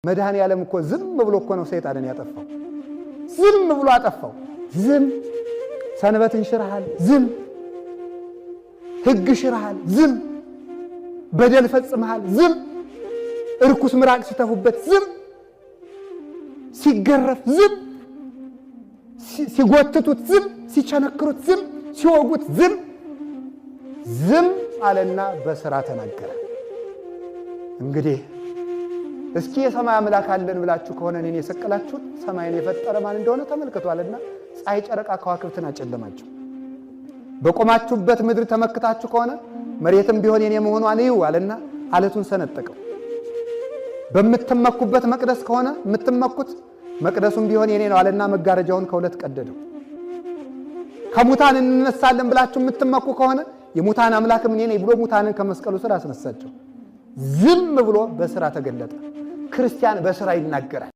መድኃኔ ዓለም እኮ ዝም ብሎ እኮ ነው ሰይጣንን ያጠፋው። ዝም ብሎ አጠፋው። ዝም ሰንበትን ሽረሃል፣ ዝም ሕግ ሽረሃል፣ ዝም በደል ፈጽመሃል፣ ዝም እርኩስ ምራቅ ሲተፉበት ዝም ሲገረፍ ዝም ሲጎትቱት ዝም ሲቸነክሩት ዝም ሲወጉት ዝም ዝም አለና በሥራ ተናገረ። እንግዲህ እስኪ የሰማይ አምላክ አለን ብላችሁ ከሆነ እኔን የሰቀላችሁት ሰማይን የፈጠረ ማን እንደሆነ ተመልክቷልና ፀሐይ ጨረቃ ከዋክብትን አጨለማቸው። በቆማችሁበት ምድር ተመክታችሁ ከሆነ መሬትም ቢሆን የኔ መሆኗን እዩ አለና አለቱን ሰነጠቀው። በምትመኩበት መቅደስ ከሆነ የምትመኩት መቅደሱም ቢሆን የኔ ነው አለና መጋረጃውን ከሁለት ቀደደው። ከሙታን እንነሳለን ብላችሁ የምትመኩ ከሆነ የሙታን አምላክም እኔ ነኝ ብሎ ሙታንን ከመስቀሉ ስር አስነሳቸው። ዝም ብሎ በሥራ ተገለጠ። ክርስቲያን በሥራ ይናገራል።